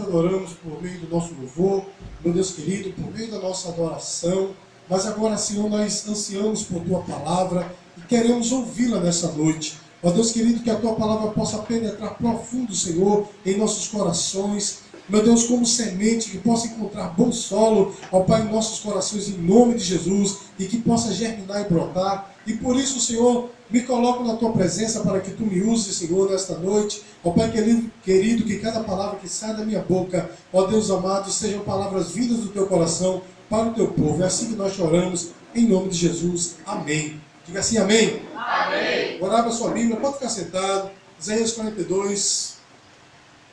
Oramos por meio do nosso louvor, meu Deus querido, por meio da nossa adoração, mas agora, Senhor, nós ansiamos por Tua Palavra e queremos ouvi-la nessa noite. Ó Deus querido, que a Tua Palavra possa penetrar profundo, Senhor, em nossos corações, meu Deus, como semente, que possa encontrar bom solo, ó Pai, em nossos corações, em nome de Jesus, e que possa germinar e brotar. E por isso, Senhor, me coloco na Tua presença para que Tu me uses, Senhor, nesta noite. Ó Pai querido, que cada palavra que sai da minha boca, ó Deus amado, sejam palavras vindas do Teu coração para o Teu povo. É assim que nós choramos, em nome de Jesus. Amém. Diga assim, amém. Amém. Agora abra sua Bíblia, pode ficar sentado. Isaías 42,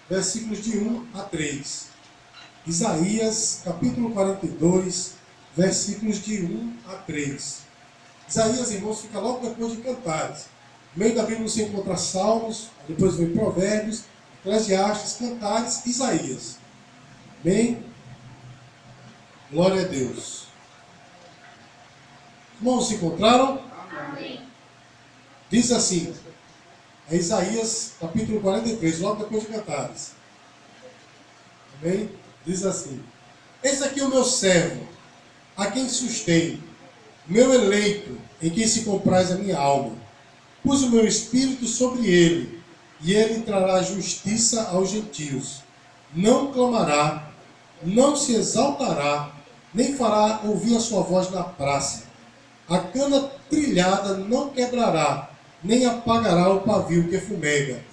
versículos de 1 a 3. Isaías, capítulo 42, versículos de 1 a 3. Isaías, irmãos, fica logo depois de Cantares. No meio da Bíblia você encontra Salmos, depois vem Provérbios, Eclesiastes, Cantares, Isaías. Bem, glória a Deus. Irmãos, se encontraram? Amém. Diz assim, é Isaías, capítulo 43, logo depois de Cantares. Amém? Diz assim: eis aqui o meu servo, a quem sustento, meu eleito, em quem se compraz a minha alma. Pus o meu espírito sobre ele, e ele trará justiça aos gentios. Não clamará, não se exaltará, nem fará ouvir a sua voz na praça. A cana trilhada não quebrará, nem apagará o pavio que fumega.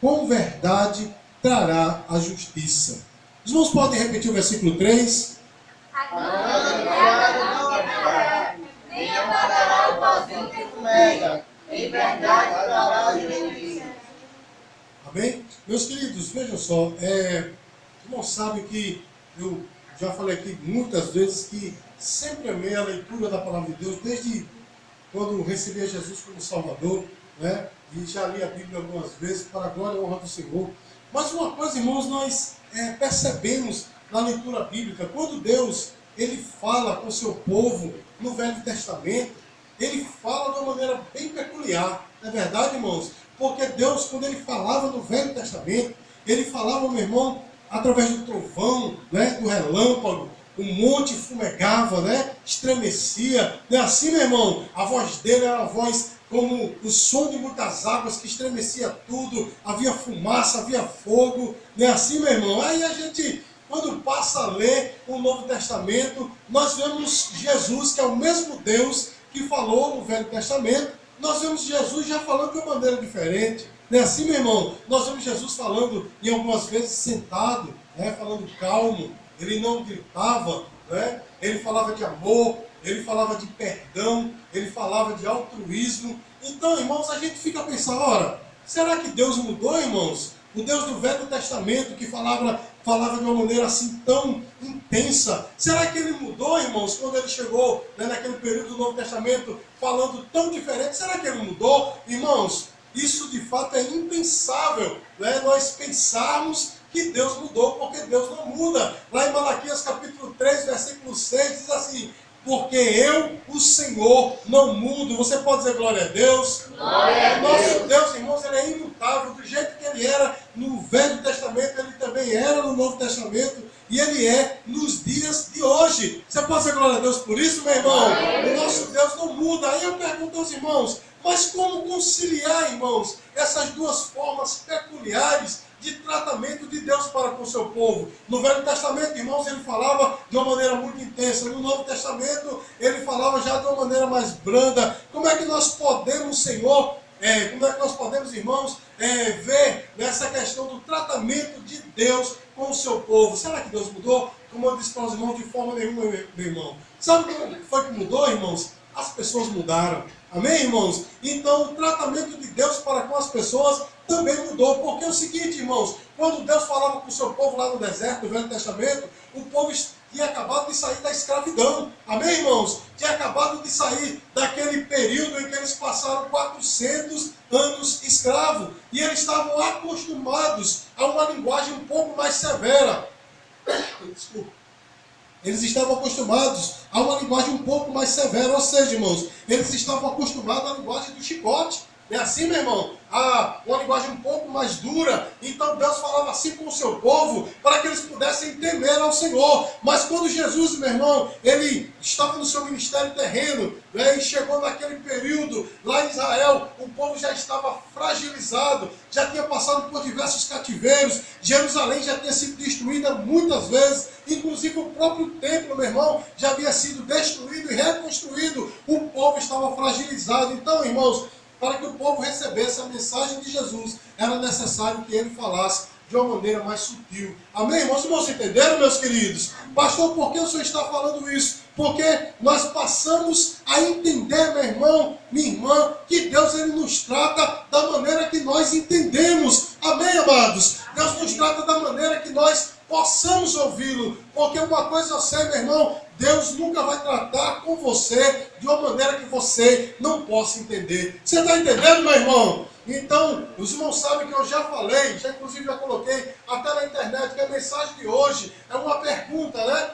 Com verdade trará a justiça. Os irmãos podem repetir o versículo 3? A cana trilhada não quebrará, nem apagará o pavio que fumega. Em verdade trará a justiça. Amém? Meus queridos, vejam só, irmãos sabem que eu já falei aqui muitas vezes que sempre amei a leitura da palavra de Deus, desde quando recebi a Jesus como Salvador, né? E já li a Bíblia algumas vezes, para a glória e honra do Senhor. Mas uma coisa, irmãos, nós percebemos na leitura bíblica, quando Deus ele fala com o seu povo no Velho Testamento, ele fala de uma maneira bem peculiar, não é verdade, irmãos? Porque Deus, quando ele falava no Velho Testamento, ele falava, meu irmão, através do trovão, né, do relâmpago, o monte fumegava, né, estremecia, não é assim, meu irmão? A voz dele era uma voz como o som de muitas águas que estremecia tudo, havia fumaça, havia fogo, não é assim, meu irmão? Aí a gente, quando passa a ler o Novo Testamento, nós vemos Jesus, que é o mesmo Deus que falou no Velho Testamento, nós vemos Jesus já falando de uma maneira diferente. Não é assim, meu irmão? Nós vemos Jesus falando, e algumas vezes sentado, né, falando calmo, ele não gritava, né? Ele falava de amor, ele falava de perdão, ele falava de altruísmo. Então, irmãos, a gente fica pensando, ora, será que Deus mudou, irmãos? O Deus do Velho Testamento que falava de uma maneira assim tão intensa. Será que ele mudou, irmãos, quando ele chegou, né, naquele período do Novo Testamento, falando tão diferente? Será que ele mudou? Irmãos, isso de fato é impensável, né, nós pensarmos que Deus mudou, porque Deus não muda. Lá em Malaquias capítulo 3, versículo 6, diz assim: porque eu, o Senhor, não mudo. Você pode dizer glória a Deus? Glória a Deus. Nosso Deus, irmãos, ele é imutável. Do jeito que ele era no Velho Testamento, ele também era no Novo Testamento. E ele é nos dias de hoje. Você pode dizer glória a Deus por isso, meu irmão? O nosso Deus não muda. Aí eu pergunto aos irmãos, mas como conciliar, irmãos, essas duas formas peculiares de tratamento de Deus para com o seu povo? No Velho Testamento, irmãos, ele falava de uma maneira muito intensa. No Novo Testamento, ele falava já de uma maneira mais branda. Como é que nós podemos, Senhor, como é que nós podemos, irmãos, ver nessa questão do tratamento de Deus com o seu povo? Será que Deus mudou? como eu disse para os irmãos, de forma nenhuma, meu irmão. Sabe o que foi que mudou, irmãos? As pessoas mudaram. Amém, irmãos? Então, o tratamento de Deus para com as pessoas também mudou. Porque é o seguinte, irmãos, quando Deus falava com o seu povo lá no deserto, no Velho Testamento, o povo tinha acabado de sair da escravidão. Amém, irmãos? Tinha acabado de sair daquele período em que eles passaram 400 anos escravos. E eles estavam acostumados a uma linguagem um pouco mais severa. Desculpa. Eles estavam acostumados a uma linguagem um pouco mais severa. Ou seja, irmãos, eles estavam acostumados à linguagem do chicote. É assim, meu irmão? Uma linguagem um pouco mais dura. Então Deus falava assim com o seu povo para que eles pudessem temer ao Senhor. Mas quando Jesus, meu irmão, ele estava no seu ministério terreno, né, e chegou naquele período lá em Israel, o povo já estava fragilizado, já tinha passado por diversos cativeiros, Jerusalém já tinha sido destruída muitas vezes, inclusive o próprio templo, meu irmão, já havia sido destruído e reconstruído. O povo estava fragilizado. Então, irmãos, para que o povo recebesse a mensagem de Jesus, era necessário que ele falasse de uma maneira mais sutil. Amém, irmãos? Os irmãos entenderam, meus queridos? Pastor, por que o senhor está falando isso? Porque nós passamos a entender, meu irmão, minha irmã, que Deus ele nos trata da maneira que nós entendemos. Amém, amados? Deus nos trata da maneira que nós possamos ouvi-lo. Porque uma coisa eu sei, meu irmão, Deus nunca vai tratar com você de uma maneira que você não possa entender. Você está entendendo, meu irmão? Então, os irmãos sabem que eu já falei, inclusive já coloquei até na internet, que a mensagem de hoje é uma pergunta, né?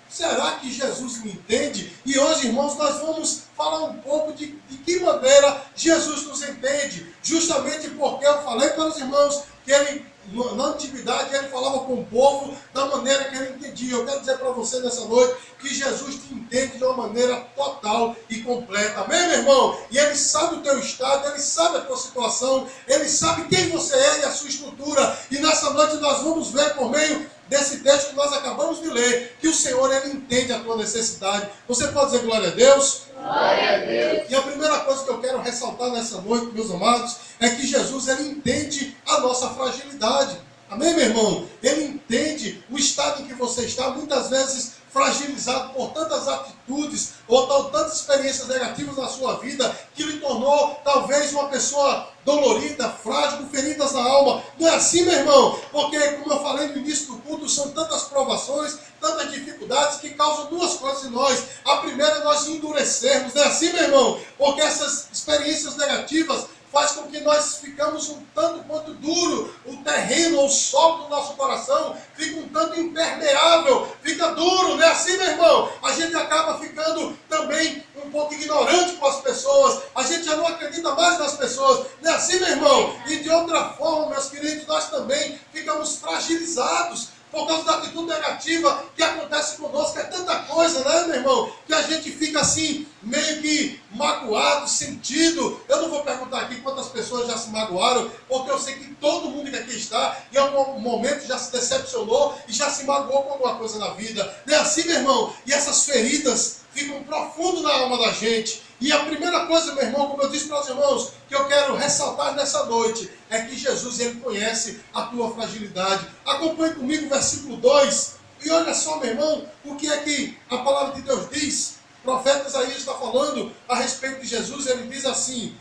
Será que Jesus me entende? E hoje, irmãos, nós vamos falar um pouco de que maneira Jesus nos entende. Justamente porque eu falei para os irmãos que ele, na antiguidade, ele falava com o povo da maneira que ele entendia. Eu quero dizer para você nessa noite que Jesus te entende de uma maneira total e completa. Amém, meu irmão? E ele sabe o teu estado, ele sabe a tua situação, ele sabe quem você é e a sua estrutura. E nessa noite nós vamos ver por meio desse texto que nós acabamos de ler, que o Senhor, ele entende a tua necessidade. Você pode dizer glória a Deus? Glória a Deus. E a primeira coisa que eu quero ressaltar nessa noite, meus amados, é que Jesus, ele entende a nossa fragilidade. Amém, meu irmão? Ele entende o estado em que você está, muitas vezes fragilizado por tantas atitudes ou tantas experiências negativas na sua vida, que lhe tornou talvez uma pessoa dolorida, frágil, com feridas na alma. Não é assim, meu irmão? Porque, como eu falei no início do culto, são tantas provações, tantas dificuldades que causam duas coisas em nós. A primeira é nós endurecermos. Não é assim, meu irmão? Porque essas experiências negativas faz com que nós ficamos um tanto quanto duro, o terreno, o solo do nosso coração fica um tanto impermeável, fica duro, não é assim, meu irmão? A gente acaba ficando também um pouco ignorante com as pessoas, a gente já não acredita mais nas pessoas, não é assim, meu irmão? E de outra forma, meus queridos, nós também ficamos fragilizados por causa da atitude negativa que acontece conosco. É tanta coisa, né, meu irmão? Que a gente fica assim, meio que magoado, sentido. Eu não vou perguntar aqui quantas pessoas já se magoaram, porque eu sei que todo mundo que aqui está, em algum momento já se decepcionou e já se magoou com alguma coisa na vida. Não é assim, meu irmão? E essas feridas ficam profundo na alma da gente. E a primeira coisa, meu irmão, como eu disse para os irmãos, que eu quero ressaltar nessa noite, é que Jesus, ele conhece a tua fragilidade. Acompanhe comigo o versículo 2. E olha só, meu irmão, o que é que a palavra de Deus diz. O profeta Isaías está falando a respeito de Jesus. Ele diz assim: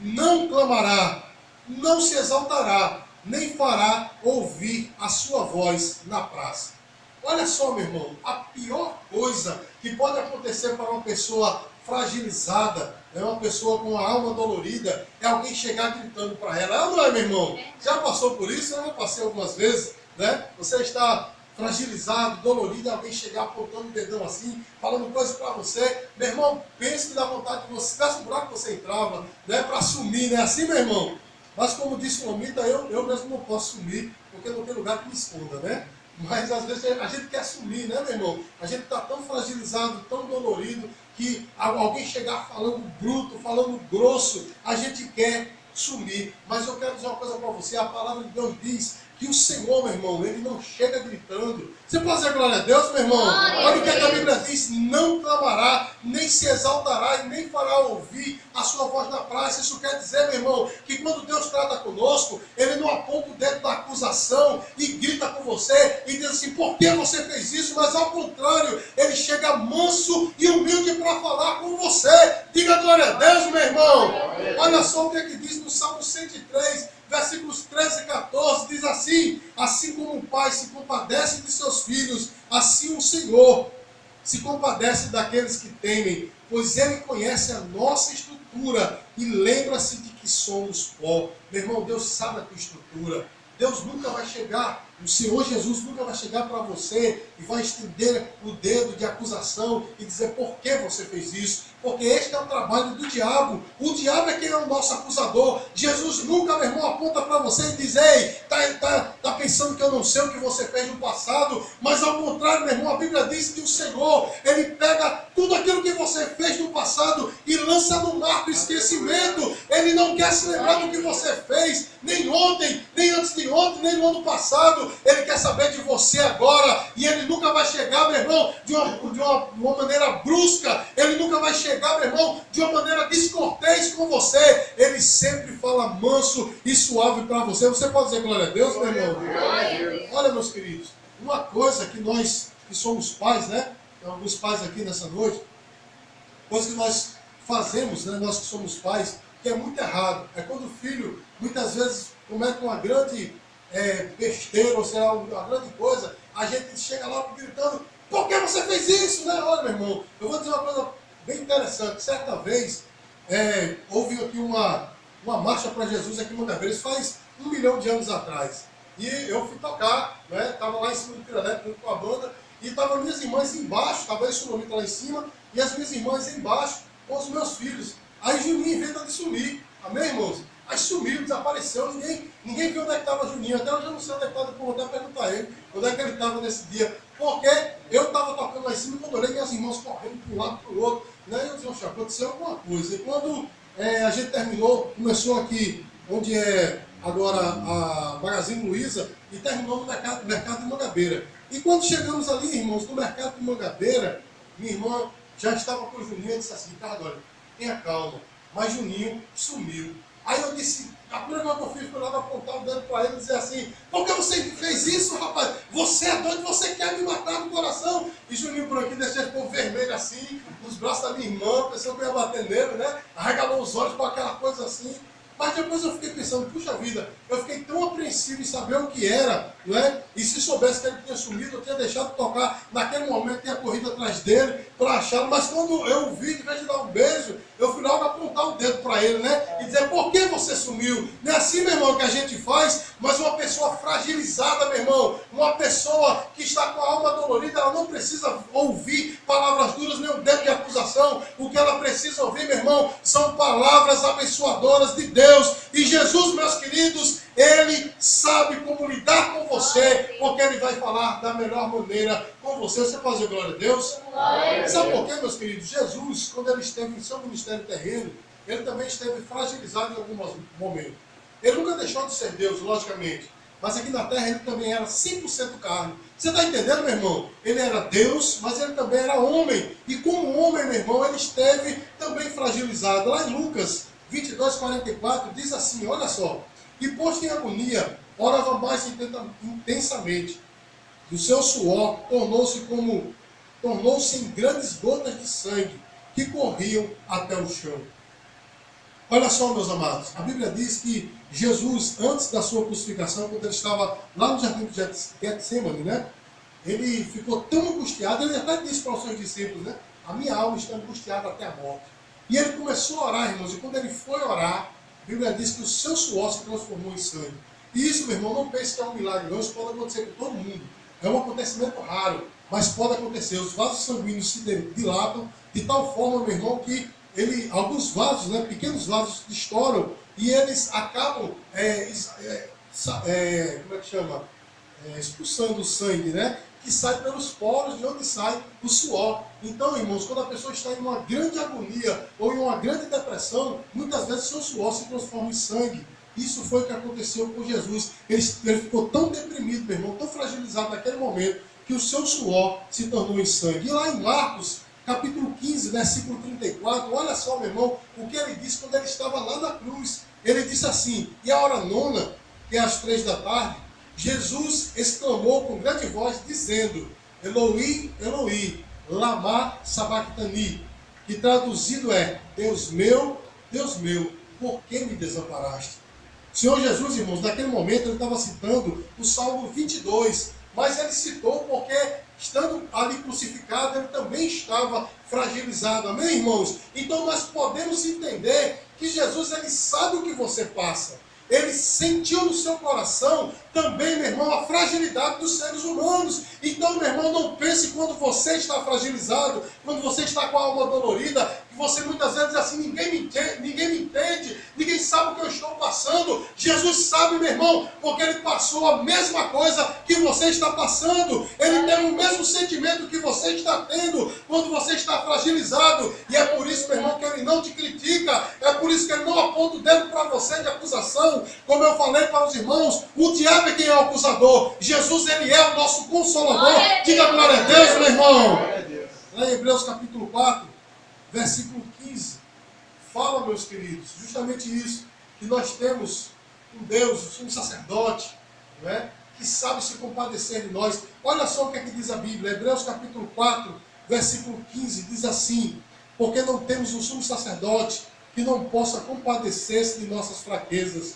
não clamará, não se exaltará, nem fará ouvir a sua voz na praça. Olha só, meu irmão, a pior coisa que pode acontecer para uma pessoa fragilizada, uma pessoa com a alma dolorida, é alguém chegar gritando para ela. Não é, meu irmão? Já passou por isso? Eu já passei algumas vezes, né? Você está fragilizado, dolorido, alguém chegar apontando o dedão assim, falando coisas para você. Meu irmão, pense que dá vontade de você, desse um buraco que você entrava, né? Para sumir, né? Assim, meu irmão? Mas como disse o Lomita, eu mesmo não posso sumir, porque não tem lugar que me esconda, né? Mas às vezes a gente quer sumir, né, meu irmão? A gente está tão fragilizado, tão dolorido, que alguém chegar falando bruto, falando grosso, a gente quer sumir. Mas eu quero dizer uma coisa para você: a palavra de Deus diz que o Senhor, meu irmão, Ele não chega gritando. Você pode dizer glória a Deus, meu irmão? Olha o que a Bíblia diz: não clamará, nem se exaltará e nem fará ouvir a sua voz na praça. Isso quer dizer, meu irmão, que quando Deus trata conosco, Ele não aponta o dedo da acusação e grita com você e diz assim: por que você fez isso? Mas ao contrário, Ele chega manso e humilde para falar com você. Diga glória a Deus, meu irmão. Olha só o que é que diz no Salmo 103, versículos 13 e 14, diz assim: assim como o pai se compadece de seus filhos, assim o Senhor se compadece daqueles que temem, pois Ele conhece a nossa estrutura e lembra-se de que somos pó. Meu irmão, Deus sabe a tua estrutura. Deus nunca vai chegar, o Senhor Jesus nunca vai chegar para você e vai estender o dedo de acusação e dizer por que você fez isso. Porque este é o trabalho do diabo. O diabo é quem é o nosso acusador. Jesus nunca, meu irmão, aponta para você e diz: ei, tá pensando que eu não sei o que você fez no passado. Mas ao contrário, meu irmão, a Bíblia diz que o Senhor, Ele pega tudo aquilo que você fez no passado e lança no mar do esquecimento. Ele não quer se lembrar do que você fez, nem ontem, nem antes de ontem, nem no ano passado. Ele quer saber de você agora. E Ele nunca vai chegar, meu irmão, de uma maneira brusca. Ele nunca vai chegar, meu irmão, de uma maneira descortês com você. Ele sempre fala manso e suave para você. Você pode dizer glória a Deus, meu irmão? Olha, meus queridos, uma coisa que nós que somos pais, né? Tem alguns pais aqui nessa noite, coisa que nós fazemos, né? Nós que somos pais, que é muito errado. É quando o filho, muitas vezes, comete uma grande besteira, ou seja, uma grande coisa, a gente chega lá gritando: por que você fez isso, né? Olha, meu irmão, eu vou dizer uma coisa bem interessante. Certa vez, houve aqui uma marcha para Jesus aqui em Mangabeira, isso faz 1 milhão de anos atrás. E eu fui tocar, né? Estava lá em cima do Piraneto, junto com a banda, e estavam minhas irmãs embaixo, estava esse nome lá em cima, e as minhas irmãs embaixo com os meus filhos. Aí Juninho inventa de sumir, amém, irmãos? Aí sumiu, desapareceu, ninguém viu onde é que estava Juninho. Até hoje eu não sei onde é que estava, vou até perguntar a ele onde é que ele estava nesse dia. Porque eu estava tocando lá em cima e quando eu olhei, minhas irmãs correndo para um lado para o outro. Né? E eu disse: oxe, aconteceu alguma coisa. E quando a gente terminou, começou aqui, onde é agora a Magazine Luiza, e terminou no mercado de Mangabeira. E quando chegamos ali, irmãos, no mercado de Mangabeira, minha irmã já estava com o Juninho e disse assim: Ricardo, olha, tenha calma. Mas Juninho sumiu. Aí eu disse, a primeira coisa que eu fiz foi lá apontar o dedo para ele e dizer assim: por que você fez isso, rapaz? Você é doido, você quer me matar no coração. E Juninho por aqui deixou esse povo vermelho assim, nos braços da minha irmã, pensou que eu ia bater nele, né? Arregalou os olhos com aquela coisa assim. Mas depois eu fiquei pensando: puxa vida, eu fiquei tão apreensivo em saber o que era, não é? E se soubesse que ele tinha sumido, eu tinha deixado de tocar naquele momento, tinha corrido atrás dele para achá-lo. Mas quando eu o vi, de vez de dar um beijo, eu fui logo apontar o dedo para ele, né? E dizer: por que você sumiu? Não é assim, meu irmão, que a gente faz. Mas uma pessoa fragilizada, meu irmão, uma pessoa que está com a alma dolorida, ela não precisa ouvir palavras duras, nem um dedo de acusação. O que ela precisa ouvir, meu irmão, são palavras abençoadoras de Deus. E Jesus, meus queridos, Ele sabe como lidar com você, porque Ele vai falar da melhor maneira com você. Você pode dizer glória a Deus? Sabe por quê, meus queridos? Jesus, quando Ele esteve em seu ministério terreno, Ele também esteve fragilizado em alguns momentos. Ele nunca deixou de ser Deus, logicamente. Mas aqui na terra Ele também era 100% carne. Você está entendendo, meu irmão? Ele era Deus, mas Ele também era homem. E como homem, meu irmão, Ele esteve também fragilizado. Lá em Lucas 22:44 diz assim, olha só: e posto em agonia, orava mais intensamente. Do seu suor tornou-se em grandes gotas de sangue que corriam até o chão. Olha só, meus amados, a Bíblia diz que Jesus, antes da sua crucificação, quando ele estava lá no jardim de Getsemane, né? Ele ficou tão angustiado, ele até disse para os seus discípulos, né? A minha alma está angustiada até a morte. E ele começou a orar, irmãos, e quando ele foi orar, a Bíblia diz que o seu suor se transformou em sangue. E isso, meu irmão, não pense que é um milagre, não. Isso pode acontecer com todo mundo. É um acontecimento raro, mas pode acontecer. Os vasos sanguíneos se dilatam de tal forma, meu irmão, que alguns vasos, né, pequenos vasos, estouram e eles acabam, como é que chama? Expulsando o sangue, né? Que sai pelos poros de onde sai o suor. Então, irmãos, quando a pessoa está em uma grande agonia ou em uma grande depressão, muitas vezes seu suor se transforma em sangue. Isso foi o que aconteceu com Jesus. Ele ficou tão deprimido, meu irmão, tão fragilizado naquele momento, que o seu suor se tornou em sangue. E lá em Marcos, capítulo 15, versículo 34, olha só, meu irmão, o que ele disse quando ele estava lá na cruz. Ele disse assim: e a hora nona, que é às 3 da tarde, Jesus exclamou com grande voz, dizendo: Eloi, Eloi, lama sabachthani, que traduzido é: Deus meu, por que me desamparaste? O Senhor Jesus, irmãos, naquele momento ele estava citando o Salmo 22, mas ele citou porque, estando ali crucificado, ele também estava fragilizado. Amém, irmãos? Então nós podemos entender que Jesus, ele sabe o que você passa. Ele sentiu no seu coração também, meu irmão, a fragilidade dos seres humanos. Então, meu irmão, não pense quando você está fragilizado, quando você está com a alma dolorida, que você muitas vezes diz assim: ninguém me entende, ninguém sabe o que eu estou passando. Jesus sabe, meu irmão, porque ele passou a mesma coisa que você está passando. Ele tem o mesmo sentimento que você está tendo quando você está fragilizado. E é por isso, meu irmão, que ele não te critica, é por isso que ele não aponta o dedo para você de acusação. Como eu falei para os irmãos, o diabo é quem é o acusador. Jesus, ele é o nosso consolador. Diga glória a Deus, meu irmão. Lá em Hebreus capítulo 4, versículo 15, fala, meus queridos, justamente isso, que nós temos um Deus, um sacerdote, não é? Que sabe se compadecer de nós. Olha só o que é que diz a Bíblia. Hebreus capítulo 4, versículo 15, diz assim: porque não temos um sumo sacerdote que não possa compadecer-se de nossas fraquezas,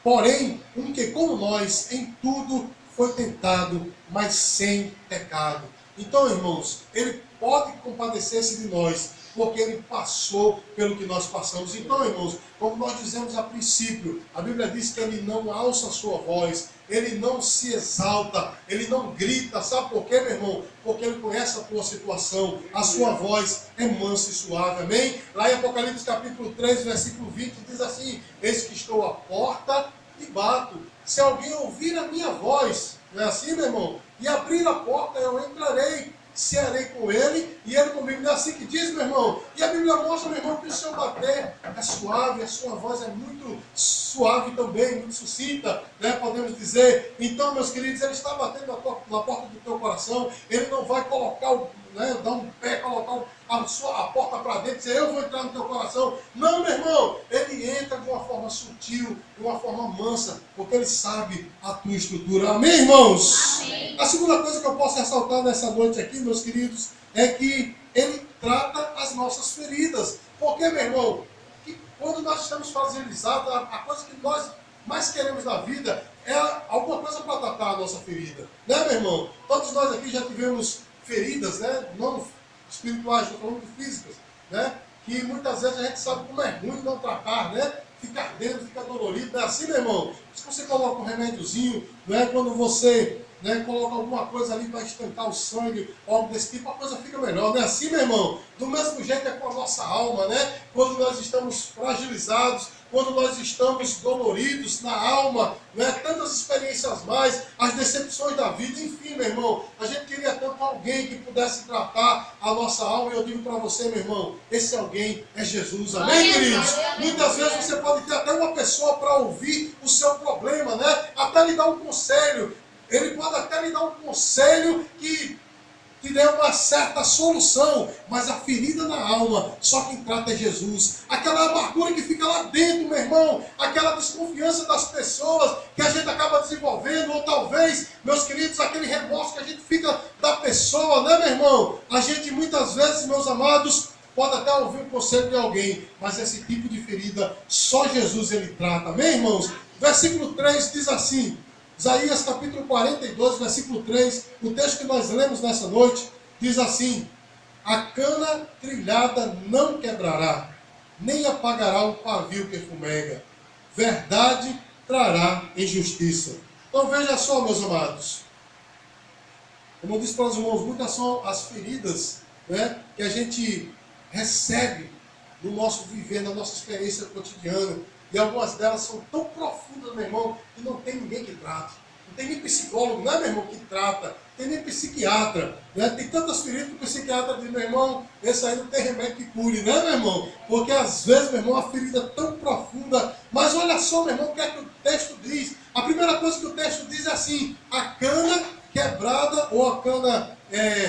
porém, um que como nós em tudo foi tentado, mas sem pecado. Então, irmãos, ele pode compadecer-se de nós, porque ele passou pelo que nós passamos. Então, irmãos, como nós dizemos a princípio, a Bíblia diz que ele não alça a sua voz, ele não se exalta, ele não grita. Sabe por quê, meu irmão? Porque ele conhece a tua situação, a sua voz é mansa e suave, amém? Lá em Apocalipse capítulo 3, versículo 20, diz assim: eis que estou à porta e bato. Se alguém ouvir a minha voz, não é assim, meu irmão? E abrir a porta, eu entrarei, cearei com ele e ele comigo. Não é assim que diz, meu irmão? E a Bíblia mostra, meu irmão, que o seu bater é suave, a sua voz é muito suave também, muito sucinta, né? Podemos dizer. Então, meus queridos, ele está batendo na porta do teu coração. Ele não vai colocar dar um pé, colocar a porta para dentro e dizer: eu vou entrar no teu coração. Não, meu irmão, ele entra de uma forma sutil, de uma forma mansa, porque ele sabe a tua estrutura. Amém, irmãos? Amém. A segunda coisa que eu posso ressaltar nessa noite aqui, meus queridos, é que ele trata as nossas feridas. Porque, meu irmão, que quando nós estamos fragilizados, a coisa que nós mais queremos na vida é alguma coisa para tratar a nossa ferida. Né, meu irmão? Todos nós aqui já tivemos feridas, né? Não espirituais, estou falando de físicas, né? Que muitas vezes a gente sabe como é ruim não tratar, né? Fica ardendo, fica dolorido, não é assim, meu irmão? Se você coloca um remédiozinho, né? Quando você coloca alguma coisa ali para estancar o sangue, algo desse tipo, a coisa fica melhor, não é assim, meu irmão? Do mesmo jeito é com a nossa alma, né? Quando nós estamos fragilizados, quando nós estamos doloridos na alma, tantas experiências mais, as decepções da vida, enfim, meu irmão, a gente queria tanto alguém que pudesse tratar a nossa alma. E eu digo para você, meu irmão, esse alguém é Jesus, amém, queridos? Muitas vezes você pode ter até uma pessoa para ouvir o seu problema, né? Até lhe dar um conselho, ele pode até lhe dar um conselho que te dê uma certa solução, mas a ferida na alma, só quem trata é Jesus. Aquela amargura que fica lá dentro, meu irmão, aquela desconfiança das pessoas que a gente acaba desenvolvendo, ou talvez, meus queridos, aquele remorso que a gente fica da pessoa, né, meu irmão? A gente muitas vezes, meus amados, pode até ouvir um conselho de alguém, mas esse tipo de ferida, só Jesus ele trata, amém, irmãos? Versículo 3 diz assim, Isaías capítulo 42, versículo 3, o texto que nós lemos nessa noite, diz assim: a cana trilhada não quebrará, nem apagará o pavio que fumega. Verdade trará injustiça. Então veja só, meus amados. Como eu disse para os irmãos, muitas são as feridas, que a gente recebe no nosso viver, na nossa experiência cotidiana. E algumas delas são tão profundas, meu irmão, que não tem ninguém que trate. Não tem nem psicólogo, não é, meu irmão, que trata tem nem psiquiatra, né? Tem tantas feridas que o psiquiatra diz, meu irmão, esse aí não tem remédio que cure, né, meu irmão? Porque às vezes, meu irmão, uma ferida tão profunda. Mas olha só, meu irmão, o que é que o texto diz? A primeira coisa que o texto diz é assim: a cana quebrada ou a cana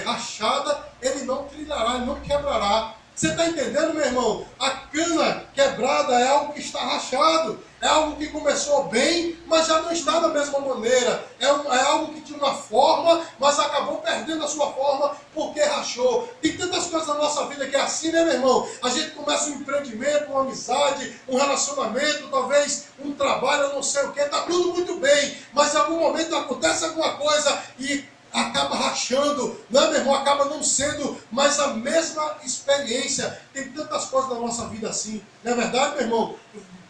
rachada, ele não trilhará, ele não quebrará. Você está entendendo, meu irmão? A cana quebrada é algo que está rachado. É algo que começou bem, mas já não está da mesma maneira. É algo que tinha uma forma, mas acabou perdendo a sua forma porque rachou. Tem tantas coisas na nossa vida que é assim, né, meu irmão? A gente começa um empreendimento, uma amizade, um relacionamento, talvez um trabalho, não sei o quê. Está tudo muito bem, mas em algum momento acontece alguma coisa e acaba rachando, não, meu irmão, acaba não sendo mais a mesma experiência. Tem tantas coisas na nossa vida assim, não é verdade, meu irmão?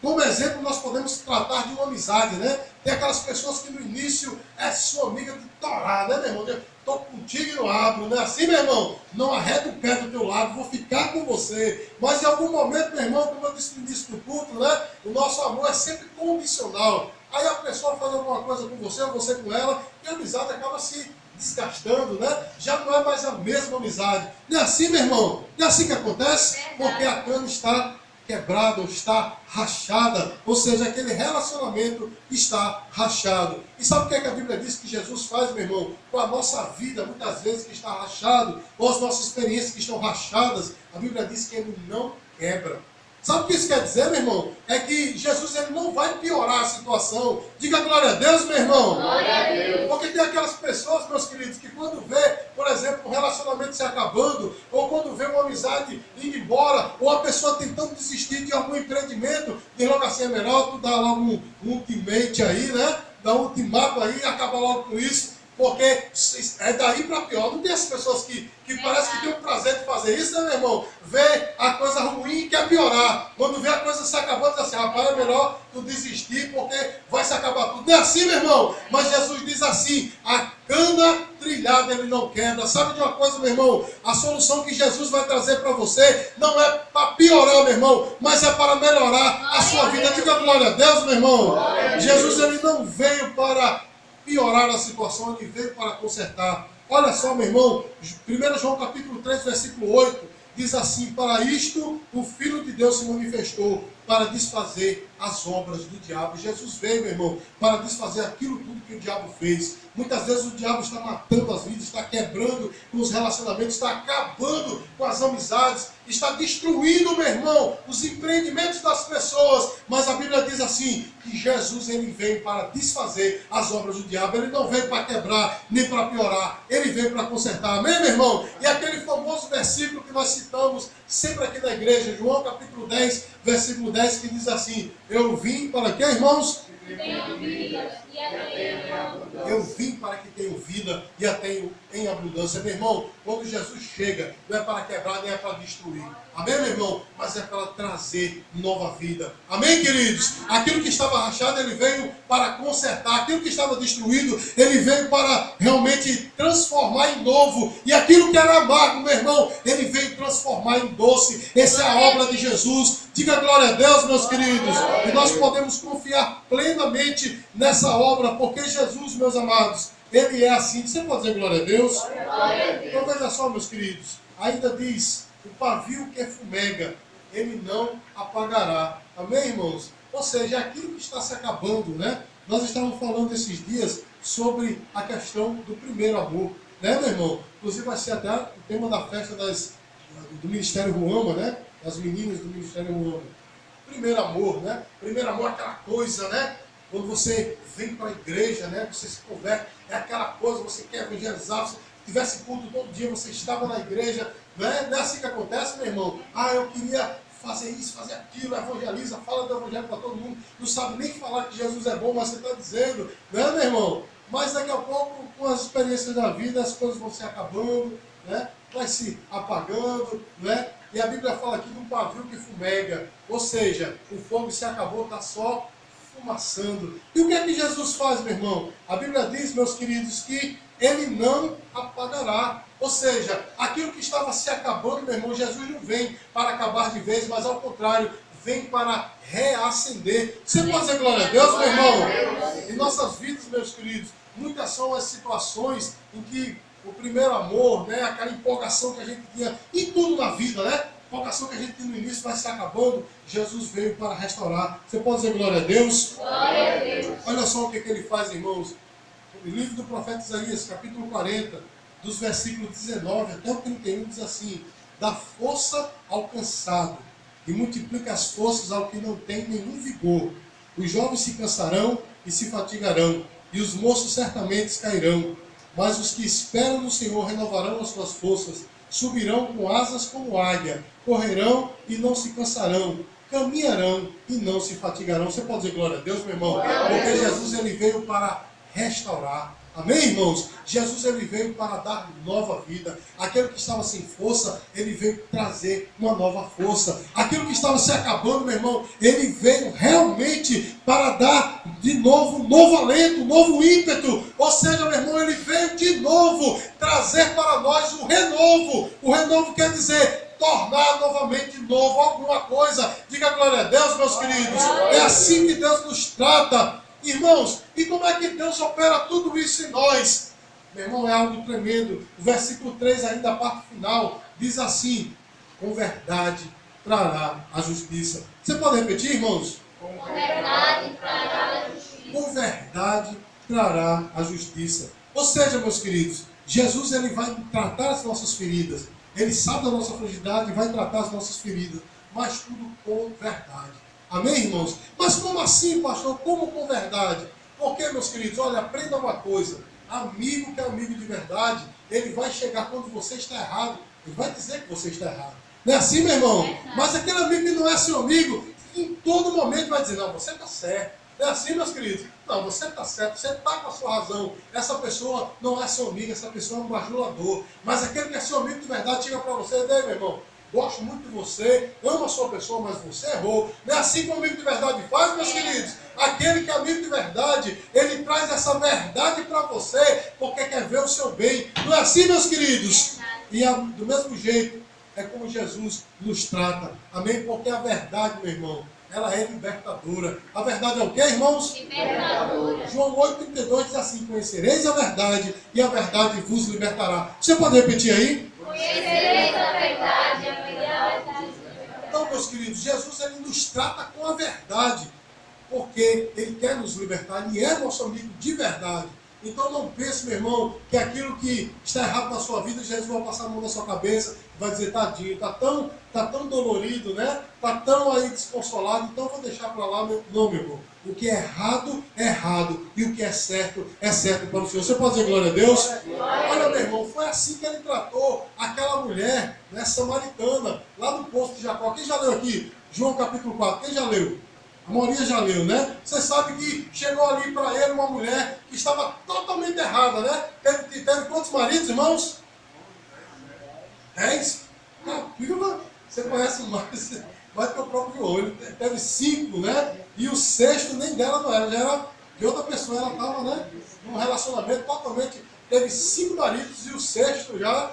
Como exemplo, nós podemos tratar de uma amizade, né? Tem aquelas pessoas que no início é sua amiga de torar, né, meu irmão? Estou contigo e não abro, né? Assim, meu irmão, não arredo o pé do teu lado, vou ficar com você. Mas em algum momento, meu irmão, como eu disse no início do culto, né? O nosso amor é sempre condicional. Aí a pessoa faz alguma coisa com você, ou você com ela, e a amizade acaba se desgastando, né? Já não é mais a mesma amizade. Não é assim, meu irmão? Não é assim que acontece? Porque a cana está quebrada, ou está rachada, ou seja, aquele relacionamento está rachado. E sabe o que é que a Bíblia diz que Jesus faz, meu irmão? Com a nossa vida, muitas vezes, que está rachado, ou as nossas experiências que estão rachadas, a Bíblia diz que ele não quebra. Sabe o que isso quer dizer, meu irmão? É que Jesus ele não vai piorar a situação. Diga glória a Deus, meu irmão. Glória a Deus. Porque tem aquelas pessoas, meus queridos, que quando vê, por exemplo, um relacionamento se acabando, ou quando vê uma amizade indo embora, ou a pessoa tentando desistir de algum empreendimento, diz logo assim, é melhor tu dar logo um ultimate aí, né? Dá um ultimato aí e acaba logo com isso. Porque é daí para pior. Não tem essas pessoas que parece que tem o prazer de fazer isso, né, meu irmão? Vê a coisa ruim e quer piorar. Quando vê a coisa se acabando, diz assim, rapaz, é melhor tu desistir porque vai se acabar tudo. Não é assim, meu irmão? Mas Jesus diz assim, a cana trilhada ele não quebra. Sabe de uma coisa, meu irmão? A solução que Jesus vai trazer para você não é para piorar, meu irmão, mas é para melhorar a sua vida. Diga glória a Deus, meu irmão. Jesus ele não veio para piorar a situação, ele veio para consertar. Olha só, meu irmão, 1 João capítulo 3, versículo 8, diz assim, para isto o Filho de Deus se manifestou, para desfazer as obras do diabo. Jesus veio, meu irmão, para desfazer aquilo tudo que o diabo fez. Muitas vezes o diabo está matando as vidas, está quebrando com os relacionamentos, está acabando com as amizades, está destruindo, meu irmão, os empreendimentos das pessoas. Mas a Bíblia diz assim, que Jesus ele veio para desfazer as obras do diabo. Ele não veio para quebrar, nem para piorar. Ele veio para consertar. Amém, meu irmão? E aquele famoso versículo que nós citamos sempre aqui na igreja, João capítulo 10, versículo 10, que diz assim, eu vim para quê, irmãos? Eu vim para que tenham vida e a tenham em abundância. Meu irmão, quando Jesus chega, não é para quebrar, nem é para destruir. Amém, meu irmão? Mas é para trazer nova vida. Amém, queridos? Aquilo que estava rachado, ele veio para consertar. Aquilo que estava destruído, ele veio para realmente transformar em novo. E aquilo que era amargo, meu irmão, ele veio transformar em doce. Essa é a obra de Jesus. Diga glória a Deus, meus queridos. E nós podemos confiar plenamente nessa obra, porque Jesus, meus amados, ele é assim. Você pode dizer glória a Deus? Então veja só, meus queridos. Ainda diz, o pavio que fumega, ele não apagará. Amém, irmãos? Ou seja, aquilo que está se acabando, né? Nós estávamos falando esses dias sobre a questão do primeiro amor, né, meu irmão? Inclusive vai ser até o tema da festa do Ministério Ruama, né? Das meninas do Ministério Ruama. Primeiro amor, né? Primeiro amor é aquela coisa, né? Quando você vem para a igreja, né? Você se converte, é aquela coisa, você quer evangelizar, se tivesse culto todo dia, você estava na igreja, né? Não é assim que acontece, meu irmão? Ah, eu queria fazer isso, fazer aquilo, evangeliza, fala do evangelho para todo mundo, não sabe nem falar que Jesus é bom, mas você está dizendo, né, meu irmão? Mas daqui a pouco, com as experiências da vida, as coisas vão se acabando, né? Vai se apagando, né? E a Bíblia fala aqui de um pavio que fumega, ou seja, o fogo se acabou, está só fumaçando. E o que é que Jesus faz, meu irmão? A Bíblia diz, meus queridos, que ele não apagará. Ou seja, aquilo que estava se acabando, meu irmão, Jesus não vem para acabar de vez, mas ao contrário, vem para reacender. Você pode dizer glória a Deus, meu irmão? Em nossas vidas, meus queridos, muitas são as situações em que o primeiro amor, né, aquela empolgação que a gente tinha em tudo na vida, né? Empolgação que a gente tinha no início vai se acabando. Jesus veio para restaurar. Você pode dizer glória a Deus? Glória a Deus. Olha só o que ele faz, irmãos. O livro do profeta Isaías, capítulo 40, dos versículos 19 até o 31, diz assim: dá força ao cansado e multiplica as forças ao que não tem nenhum vigor. Os jovens se cansarão e se fatigarão, e os moços certamente cairão. Mas os que esperam no Senhor renovarão as suas forças, subirão com asas como águia, correrão e não se cansarão, caminharão e não se fatigarão. Você pode dizer glória a Deus, meu irmão? Porque Jesus ele veio para restaurar. Amém, irmãos? Jesus ele veio para dar nova vida. Aquele que estava sem força, ele veio trazer uma nova força. Aquilo que estava se acabando, meu irmão, ele veio realmente para dar de novo um novo alento, um novo ímpeto. Ou seja, meu irmão, ele veio de novo trazer para nós o renovo. O renovo quer dizer tornar novamente novo alguma coisa. Diga glória a Deus, meus queridos. É assim que Deus nos trata. Irmãos, e como é que Deus opera tudo isso em nós? Meu irmão, é algo tremendo. O versículo 3, ainda a parte final, diz assim: com verdade trará a justiça. Você pode repetir, irmãos? Com verdade trará a justiça. Com verdade trará a justiça. Ou seja, meus queridos, Jesus ele vai tratar as nossas feridas. Ele sabe da nossa fragilidade e vai tratar as nossas feridas. Mas tudo com verdade. Amém, irmãos? Mas como assim, pastor? Como com verdade? Porque, meus queridos, olha, aprenda uma coisa. Amigo que é amigo de verdade, ele vai chegar quando você está errado. Ele vai dizer que você está errado. Não é assim, meu irmão? Mas aquele amigo que não é seu amigo, em todo momento vai dizer: não, você está certo. Não é assim, meus queridos? Não, você está certo, você está com a sua razão. Essa pessoa não é seu amigo, essa pessoa é um bajulador. Mas aquele que é seu amigo de verdade chega para você e diz: meu irmão, gosto muito de você, amo a sua pessoa, mas você errou. Não é assim que o amigo de verdade faz, meus queridos? Aquele que é amigo de verdade, ele traz essa verdade para você, porque quer ver o seu bem. Não é assim, meus queridos? E do mesmo jeito, é como Jesus nos trata. Amém? Porque a verdade, meu irmão, ela é libertadora. A verdade é o quê, irmãos? Libertadora. João 8,32 diz assim: conhecereis a verdade e a verdade vos libertará. Você pode repetir aí? Conhecereis a verdade e a verdade vos libertará. Então, meus queridos, Jesus ele nos trata com a verdade, porque ele quer nos libertar, ele é nosso amigo de verdade. Então não pense, meu irmão, que aquilo que está errado na sua vida, Jesus vai passar a mão na sua cabeça e vai dizer: tadinho, está tão dolorido, né? Está tão aí desconsolado, então vou deixar para lá. Não, meu irmão. O que é errado, é errado. E o que é certo para o Senhor. Você pode dizer glória a Deus? Olha, meu irmão, foi assim que ele tratou aquela mulher, né, samaritana, lá no poço de Jacó. Quem já leu aqui? João capítulo 4. Quem já leu? A maioria já leu, né? Você sabe que chegou ali para ele uma mulher que estava totalmente errada, né? Teve quantos maridos, irmãos? 10? Capila, você conhece mais do que o próprio olho. Teve 5, né? E o sexto nem dela não era, já era de outra pessoa. Ela estava, né, num relacionamento totalmente. Teve 5 maridos e o sexto já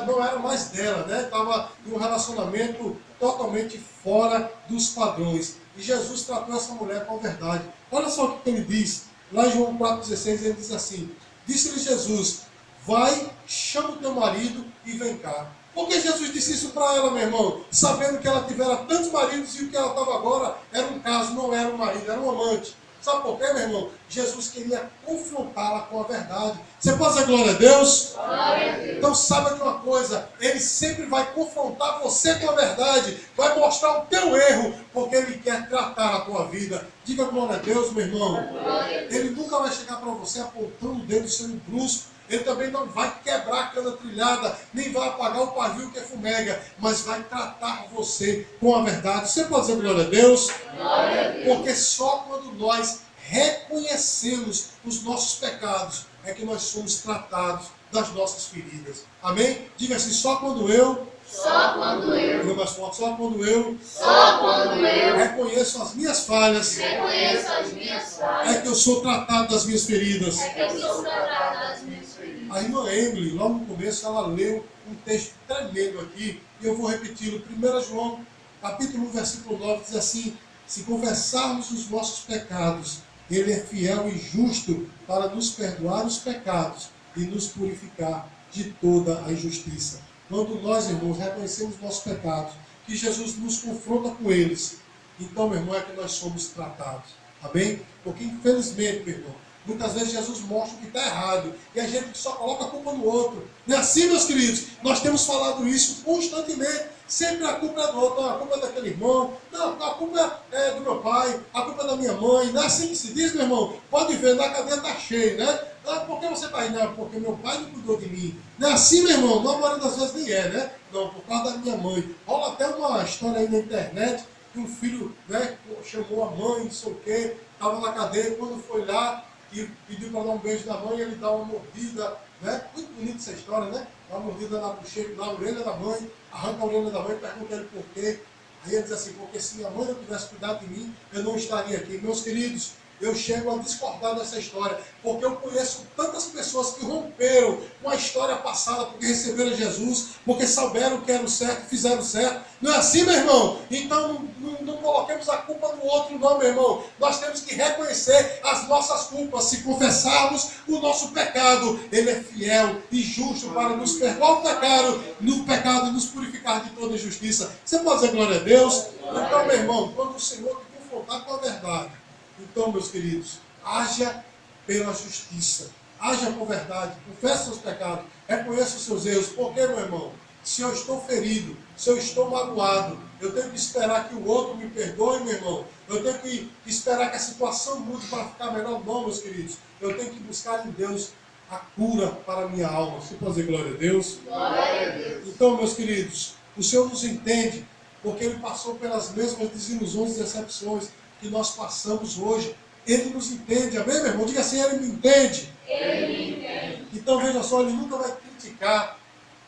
não era mais dela, né? Estava em um relacionamento totalmente fora dos padrões. E Jesus tratou essa mulher com a verdade. Olha só o que ele diz. Lá em João 4,16 ele diz assim: disse-lhe Jesus: vai, chama o teu marido e vem cá. Por que Jesus disse isso para ela, meu irmão? Sabendo que ela tivera tantos maridos e o que ela estava agora era um caso, não era um marido, era um amante. Sabe por quê, meu irmão? Jesus queria confrontá-la com a verdade. Você pode dizer glória a Deus? Glória a Deus. Então saiba de uma coisa: ele sempre vai confrontar você com a verdade, vai mostrar o teu erro, porque ele quer tratar a tua vida. Diga glória a Deus, meu irmão. Ele nunca vai chegar para você apontando o dedo sendo brusco. Ele também não vai quebrar a cana trilhada, nem vai apagar o pavio que é fumega, mas vai tratar você com a verdade. Você pode dizer glória a Deus? Glória a Deus. Porque só quando nós reconhecemos os nossos pecados é que nós somos tratados das nossas feridas. Amém? Diga assim: só quando eu Só quando eu reconheço as minhas falhas reconheço as minhas falhas, é que eu sou tratado das minhas feridas. é que eu sou tratado das minhas feridas. A irmã Emily, logo no começo, ela leu um texto tremendo aqui, e eu vou repeti-lo. 1 João, capítulo 1, versículo 9, diz assim: se confessarmos os nossos pecados, Ele é fiel e justo para nos perdoar os pecados e nos purificar de toda a injustiça. Quando nós, irmãos, reconhecemos nossos pecados, que Jesus nos confronta com eles, então, meu irmão, é que nós somos tratados. Amém? Porque, infelizmente, meu irmão, muitas vezes Jesus mostra o que está errado e a gente só coloca a culpa no outro. Não é assim, meus queridos? Nós temos falado isso constantemente. Sempre a culpa é do outro. Não, a culpa é daquele irmão. Não, a culpa é do meu pai. A culpa é da minha mãe. Não é assim que se diz, meu irmão? Pode ver, na cadeia está cheia, né? Ah, por que você está aí? Não, porque meu pai não cuidou de mim. Não é assim, meu irmão? Na maioria das vezes nem é, né? Não, por causa da minha mãe. Rola até uma história aí na internet que um filho, né, chamou a mãe, não sei o quê, estava na cadeia, quando foi lá e pediu para dar um beijo na mãe, ele dá uma mordida, né? Muito bonita essa história, né? Dá uma mordida na bochecha, na orelha da mãe, arranca a orelha da mãe, pergunta ele por quê. Aí ele diz assim, porque se minha mãe não tivesse cuidado de mim, eu não estaria aqui. Meus queridos, eu chego a discordar dessa história, porque eu conheço tantas pessoas que romperam com a história passada, porque receberam Jesus, porque souberam que era o certo, fizeram certo. Não é assim, meu irmão? Então não coloquemos a culpa no outro, não, meu irmão. Nós temos que reconhecer as nossas culpas. Se confessarmos o nosso pecado, Ele é fiel e justo para nos perdoar o pecado, no pecado e nos purificar de toda injustiça. Você pode dizer glória a Deus? Então, meu irmão, quando o Senhor te confrontar com a verdade, então, meus queridos, haja pela justiça, haja com verdade, confesse seus pecados, reconheça os seus erros. Porque, meu irmão, se eu estou ferido, se eu estou magoado, eu tenho que esperar que o outro me perdoe, meu irmão. Eu tenho que esperar que a situação mude para ficar melhor. Não, meus queridos. Eu tenho que buscar em Deus a cura para a minha alma. Você pode dizer glória a Deus? Glória a Deus. Então, meus queridos, o Senhor nos entende, porque Ele passou pelas mesmas desilusões e decepções que nós passamos hoje. Ele nos entende, amém, meu irmão? Diga assim, Ele me entende. Ele me entende. Então veja só, Ele nunca vai criticar,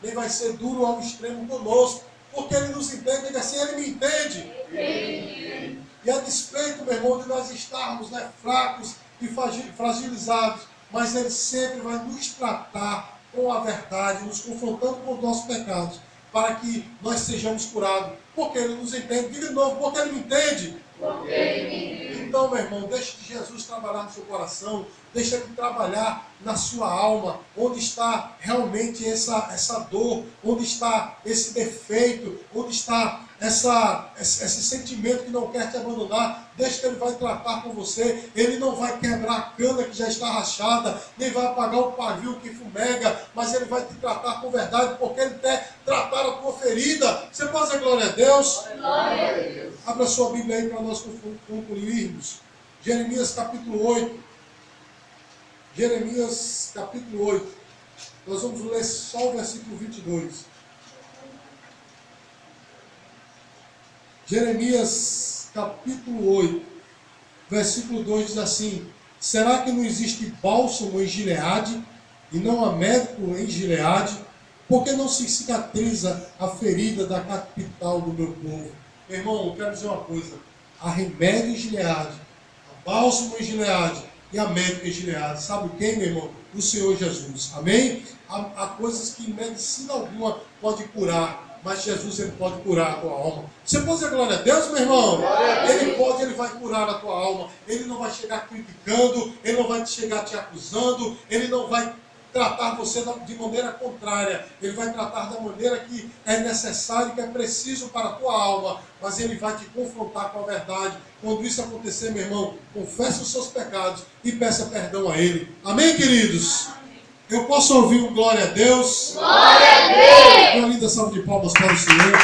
nem vai ser duro ao extremo conosco, porque Ele nos entende. Diga assim, Ele me entende. Ele me entende. E a despeito, meu irmão, de nós estarmos, né, fracos e fragilizados, mas Ele sempre vai nos tratar com a verdade, nos confrontando com os nossos pecados, para que nós sejamos curados, porque Ele nos entende. Diga de novo, porque Ele me entende. Porque Ele me entende. Então, meu irmão, deixe que Jesus trabalhar no seu coração, deixe Ele trabalhar na sua alma, onde está realmente essa dor, onde está esse defeito, onde está esse sentimento que não quer te abandonar. Deixe que Ele vai tratar com você. Ele não vai quebrar a cana que já está rachada, nem vai apagar o pavio que fumega, mas Ele vai te tratar com verdade, porque Ele quer tratar a tua ferida. Você pode dizer glória a Deus? Glória a Deus. Abra sua Bíblia aí para nós concluirmos. Jeremias capítulo 8. Jeremias capítulo 8. Nós vamos ler só o versículo 22. Jeremias capítulo 8, versículo 2 diz assim: será que não existe bálsamo em Gileade e não há médico em Gileade? Por que não se cicatriza a ferida da capital do meu povo? Meu irmão, eu quero dizer uma coisa: há remédio em Gileade, há bálsamo em Gileade e há médico em Gileade. Sabe quem, meu irmão? O Senhor Jesus. Amém? Há coisas que medicina alguma pode curar, mas Jesus, Ele pode curar a tua alma. Você pode dizer glória a Deus, meu irmão? Ele pode, Ele vai curar a tua alma. Ele não vai chegar criticando, Ele não vai chegar te acusando, Ele não vai tratar você de maneira contrária. Ele vai tratar da maneira que é necessário, que é preciso para a tua alma. Mas Ele vai te confrontar com a verdade. Quando isso acontecer, meu irmão, confesse os seus pecados e peça perdão a Ele. Amém, queridos? Eu posso ouvir um glória a Deus? Glória a Deus! Uma linda salva de palmas para o Senhor.